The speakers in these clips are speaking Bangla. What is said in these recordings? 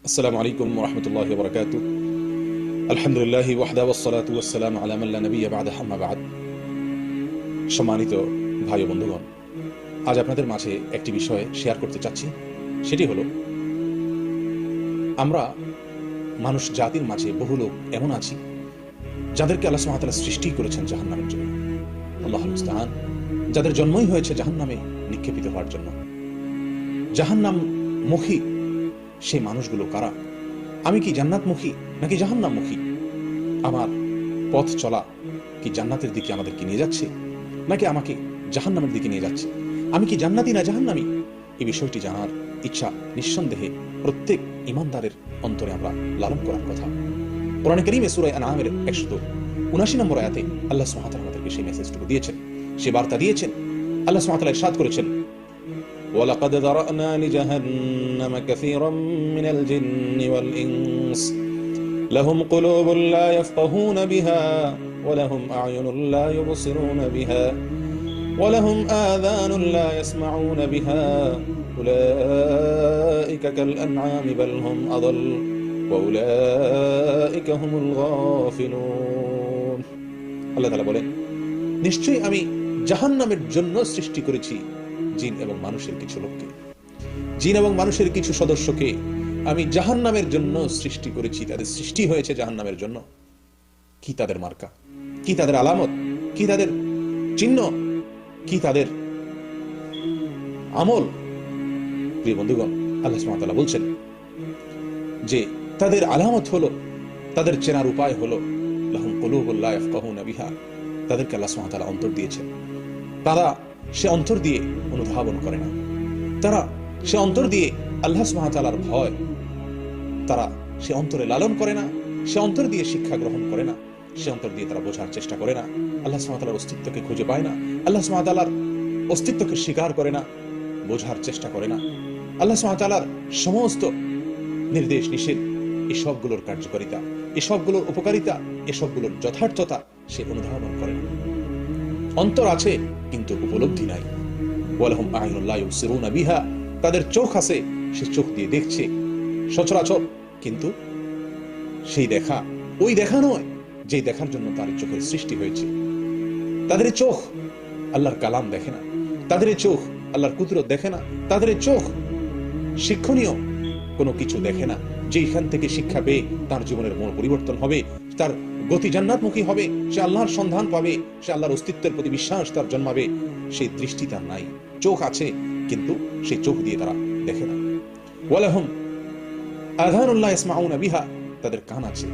আসসালামু আলাইকুম ওয়া রাহমাতুল্লাহি ওয়া বারাকাতুহু। আলহামদুলিল্লাহি ওয়াহদা ওয়াসসালাতু ওয়াসসালামু আলা মান লা নাবিয়্যা বা'দা, আম্মা বা'দ। সম্মানিত ভাই ও বন্ধুগণ, আজ আপনাদের মাঝে একটি বিষয় শেয়ার করতে চাচ্ছি। সেটি হলো, আমরা মানুষ জাতির মাঝে বহু লোক এমন আছি যাদেরকে আল্লাহ সুবহানাহু ওয়া তাআলা সৃষ্টি করেছেন জাহান্নামের জন্য। আল্লাহুল মুস্তাআন। যাদের জন্মই হয়েছে জাহান্নামে নিক্ষেপিত হওয়ার জন্য। জাহান্নামমুখী সেই মানুষগুলো কারা? আমি কি জান্নাতমুখী নাকি জাহান্নামমুখী? আমার পথ চলা কি জান্নাতের দিকে আমাদেরকে নিয়ে যাচ্ছে নাকি আমাকে জাহান্নামের দিকে নিয়ে যাচ্ছে? আমি কি জান্নাতি না জাহান্নামী? এই বিষয়টি জানার ইচ্ছা নিঃসন্দেহে প্রত্যেক ঈমানদারের অন্তরে আমরা লালন করার কথা। কোরআনে কারীমে সূরা আনআমের 179 নম্বর আয়াতে আল্লাহ সুবহানাহু ওয়া তাআলা আমাদেরকে সেই মেসেজটুকু দিয়েছেন, সেই বার্তা দিয়েছেন। আল্লাহ সুবহানাহু ওয়া তাআলা ইরশাদ করেছেন, وَلَقَدْ ذَرَأْنَا لِجَهَنَّمَ كَثِيرًا مِنَ الْجِنِّ وَالْإِنسِ لَهُمْ قُلُوبٌ لَا يَفْقَهُونَ بِهَا وَلَهُمْ أَعْيُنٌ لَا يُبْصِرُونَ بِهَا وَلَهُمْ آذَانٌ لَا يَسْمَعُونَ بِهَا أُولَئِكَ كَالْأَنْعَامِ بَلْ هُمْ أَضَلُّ وَأُولَئِكَ هُمُ الْغَافِلُونَ। আল্লাহ তাআলা বলেন, নিশ্চয়ই আমি জাহান্নামের জন্য সৃষ্টি করেছি জিন এবং মানুষের কিছু লোককে, জিন এবং মানুষের কিছু সদস্যকে আমি জাহান্নামের জন্য সৃষ্টি করেছি। তাদের সৃষ্টি হয়েছে জাহান্নামের জন্য। কি তাদের মার্কা, কি তাদের আলামত, কি তাদের চিহ্ন, কি তাদের আমল? প্রিয় বন্ধুগণ, আল্লাহ সুবহানাহু ওয়া তাআলা বলছেন যে তাদের আলামত হলো, তাদের চেনার উপায় হলো, লাহুম কুলুবুন লা ইয়াফকাহুনা বিহা। তাদেরকে আল্লাহ সুবহানাহু ওয়া তাআলা অন্তর দিয়েছেন। তারা সে অন্তর দিয়ে অনুধাবন করে না। তারা সে অন্তর দিয়ে আল্লাহ সুবহানাহু ওয়া তাআলার ভয় তারা সে অন্তরে লালন করে না। সে অন্তর দিয়ে শিক্ষা গ্রহণ করে না। সে অন্তর দিয়ে তারা বোঝার চেষ্টা করে না। আল্লাহ সুবহানাহু ওয়া তাআলার অস্তিত্বকে খুঁজে পায় না। আল্লাহ সুবহানাহু ওয়া তাআলার অস্তিত্বকে স্বীকার করে না, বোঝার চেষ্টা করে না। আল্লাহ সুবহানাহু ওয়া তাআলার সমস্ত নির্দেশ নিষেধ, এসবগুলোর কার্যকারিতা, এসবগুলোর উপকারিতা, এসবগুলোর যথার্থতা সে অনুধাবন করে না। অন্তর আছে কিন্তু উপলব্ধি নাই। ওয়ালাহুম আ'য়ুনুন লা ইউবসিরুনা বিহা। তাদের চোখ আছে, সে চোখ দিয়ে দেখছে সচরাচর, কিন্তু সেই দেখা ওই দেখা নয় যে দেখার জন্য তার চোখের সৃষ্টি হয়েছে। তাদের চোখ আল্লাহর কালাম দেখে না। তাদের চোখ আল্লাহর কুদরত দেখে না। তাদের চোখ শিক্ষণীয় কোনো কিছু দেখে না, যেখান থেকে শিক্ষা পেয়ে তার জীবনের মূল পরিবর্তন হবে, তার গতি জান্নাতমুখী হবে, সে আল্লাহর সন্ধান পাবে, সে আল্লাহর অস্তিত্বের প্রতি বিশ্বাস তার জন্মাবে। সেই দৃষ্টি তার নাই। চোখ আছে কিন্তু সেই চোখ দিয়ে তারা দেখে না। ওয়ালাহুম আযানুন লা ইয়াসমাউনা বিহা। তাদের কান আছে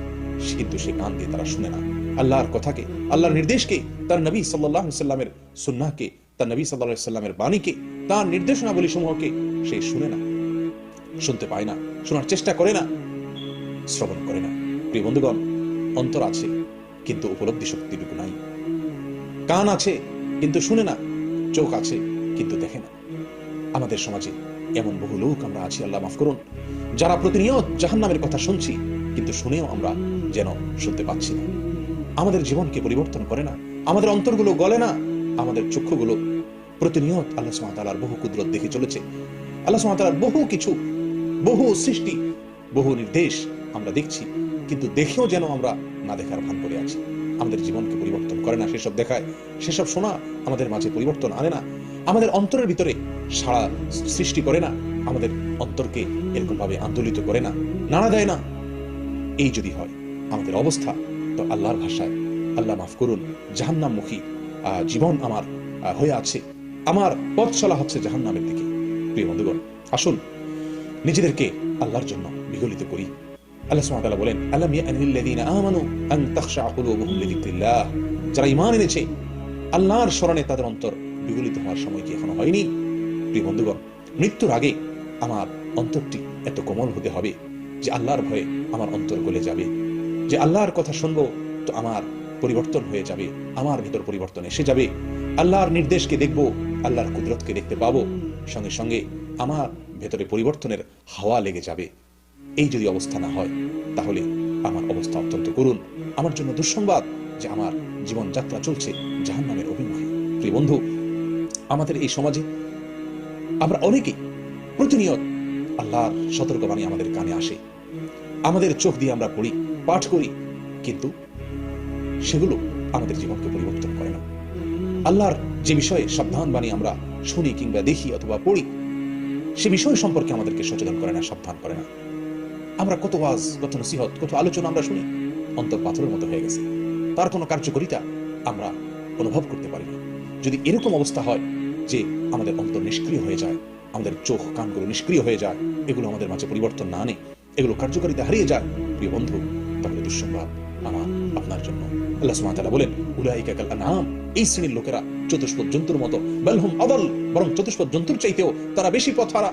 কিন্তু সেই কান দিয়ে তারা শুনে না। আল্লাহর কথাকে, আল্লাহর নির্দেশকে, তার নবী সাল্লাল্লাহু আলাইহি সাল্লামের সুন্নাহকে, তার নবী সাল্লাল্লাহু আলাইহি সাল্লামের বাণীকে, তার নির্দেশনাবলী সমূহকে সে শুনে না, শুনতে পায় না, শোনার চেষ্টা করে না, শ্রবণ করে না। প্রিয় বন্ধুগণ, অন্তর আছে কিন্তু উপলব্ধি শক্তিটুকু নাই। কান আছে কিন্তু শুনে না, চোখ আছে কিন্তু দেখে না। আমাদের সমাজে এমন বহু লোক আমরা আছি, আল্লাহ মাফ করুন, যারা প্রতিনিয়ত জাহান্নামের কথা শুনছি কিন্তু শুনেও আমরা যেন শুনতে পাচ্ছি না। আমাদের জীবনকে পরিবর্তন করে না, আমাদের অন্তরগুলো গলে না, আমাদের চক্ষুগুলো প্রতিনিয়ত আল্লাহ সুবহানাহু ওয়া তাআলার বহু কুদরত দেখে চলেছে। আল্লাহ সুবহানাহু ওয়া তাআলার বহু কিছু, বহু সৃষ্টি, বহু নির্দেশ আমরা দেখছি, কিন্তু দেখেও যেন আমরা না দেখার ভান করে আছি। আমাদের জীবনকে পরিবর্তন করে না সেসব দেখায়, সেসব শোনা আমাদের মাঝে পরিবর্তন আনে না, আমাদের অন্তরের ভিতরে সাড়া সৃষ্টি করে না, আমাদের অন্তরকে এরকম ভাবে আন্দোলিত করে না, নাড়া দেয় না। এই যদি হয় আমাদের অবস্থা, তো আল্লাহর ভাষায়, আল্লাহ মাফ করুন, জাহান্নামমুখী জীবন আমার হয়ে আছে, আমার পথ চলা হচ্ছে জাহান্নামের দিকে। প্রিয় বন্ধুগণ, আসুন নিজেদেরকে আল্লাহর জন্য বিগলিত করি। আল্লাহ সুবহানাহু ওয়া তাআলা বলেন, আলাম ইয়ানিল্লাযীনা আমানু আন তাখশা কুলুবুহুম লিযিকরিল্লাহ। যারা ঈমান এনেছে, আল্লাহর স্মরণে তাদের অন্তর বিগলিত হওয়ার সময় কি এখনো হয়নি? প্রিয় বন্ধুগণ, মৃত্যুর আগে আমার অন্তরটি এত কোমল হতে হবে যে আল্লাহর ভয়ে আমার অন্তর গলে যাবে, যে আল্লাহর কথা শুনবো তো আমার পরিবর্তন হয়ে যাবে, আমার ভিতর পরিবর্তন এসে যাবে, আল্লাহর নির্দেশকে দেখবো, আল্লাহর কুদরতকে দেখতে পাবো, সঙ্গে সঙ্গে আমার ভেতরে পরিবর্তনের হাওয়া লেগে যাবে। এই যদি অবস্থা না হয় তাহলে আমার অবস্থা অত্যন্ত করুণ। আমার জন্য দুঃসংবাদ যে আমার জীবন যাত্রা চলছে জাহান্নামের অভিমুখে। প্রিয় বন্ধু, আমাদের এই সমাজে আমরা অনেকেই প্রতিনিয়ত আল্লাহর সতর্কবাণী আমাদের কানে আসে, আমাদের চোখ দিয়ে আমরা পড়ি, পাঠ করি, কিন্তু সেগুলো আমাদের জীবনকে পরিবর্তন করে না। আল্লাহর যে বিষয়ে সাবধান বাণী আমরা শুনি কিংবা দেখি অথবা পড়ি, সে বিষয় সম্পর্কে আমাদেরকে সচেতন করে না, সাবধান করে না। আমরা কত ওয়াজ, কত নসিহত, কত আলোচনা আমরা শুনি, অন্তর পাথরের মতো হয়ে গেছে, তার কোনো কার্যকারিতা আমরা অনুভব করতে পারি না। যদি এরকম অবস্থা হয় যে আমাদের অন্তর নিষ্ক্রিয় হয়ে যায়, আমাদের চোখ কানগুলো নিষ্ক্রিয় হয়ে যায়, এগুলো আমাদের মাঝে পরিবর্তন না আনে, এগুলো কার্যকারিতা হারিয়ে যায়, প্রিয় বন্ধু, তাহলে দুঃসংবাদ আমার আপনার জন্য। আল্লাহ সুবহানাহু ওয়া তাআলা বলেন, উলাইকা কাল আনআম, এই শ্রেণীর লোকেরা চতুষ্পদ জন্তুর মতো, বাল হুম আদাল, বরং চতুষ্পদ জন্তুর চাইতেও তারা বেশি পথ হারা।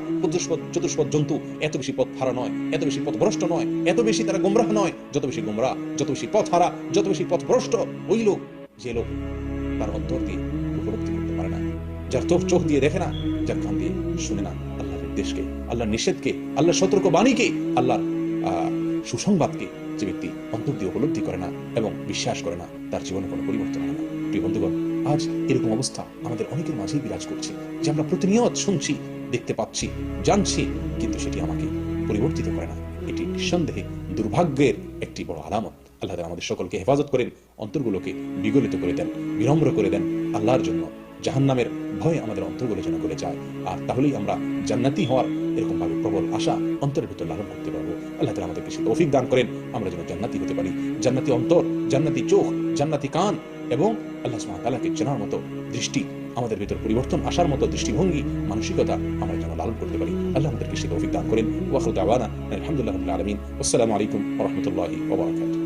চতুষ্পদ জন্তু এত বেশি পথ হারা নয়, এত বেশি পথভ্রষ্ট নয়, এত বেশি তারা গোমরাহ নয়, যত বেশি গোমরাহ, যত বেশি পথ হারা, যত বেশি পথভ্রষ্ট ওই লোক, যে লোক তার অন্তর দিয়ে উপলব্ধি করতে পারে না, যার চোখ দিয়ে দেখে না, যার কান দিয়ে শুনে না আল্লাহর নির্দেশকে, আল্লাহর নিষেধকে, আল্লাহর সতর্ক বাণীকে, আল্লাহর সুসংবাদকে যে ব্যক্তি অন্তর দিয়ে উপলব্ধি করে না এবং বিশ্বাস করে না, তার জীবনে কোনো পরিবর্তন হয় না। প্রিয় বন্ধুগণ, আজ এরকম অবস্থা আমাদের অনেকের মাঝেই বিরাজ করছে, যে আমরা প্রতিনিয়ত শুনছি, দেখতে পাচ্ছি, জানছি, কিন্তু সেটি আমাকে পরিবর্তিত করে না। এটি নিঃসন্দেহে দুর্ভাগ্যের একটি বড় আলামত। আল্লাহ তাআলা আমাদের সকলকে হেফাজত করেন, অন্তরগুলোকে বিগলিত করে দেন, বিনম্র করে দেন আল্লাহর জন্য। জাহান্নামের ভয়ে আমাদের অন্তরগুলো যেন গলে যায়, আর তাহলেই আমরা জান্নাতি হওয়ার এরকম ভাবে প্রবল আশা অন্তরের ভিতর লালন করতে পারবো। আল্লাহ তাআলা আমাদেরকে সে তৌফিক দান করেন, আমরা যেন জান্নাতি হতে পারি। জান্নাতি অন্তর, জান্নাতি চোখ, জান্নাতি কান এবং আল্লাহ সুবহানাহু ওয়া তাআলাকে চেনার মতো দৃষ্টি, আমাদের ভিতর পরিবর্তন আসার মতো দৃষ্টিভঙ্গি, মানসিকতা আমরা যেন লালন করতে পারি। আল্লাহ আমাদেরকে সে তৌফিক দান করেন। ওয়া আখিরু দাওয়ানা আলহামদুলিল্লাহি রাব্বিল আলামিন। আসসালামু আলাইকুম ওয়া রাহমাতুল্লাহি ওয়া বারাকাতুহু।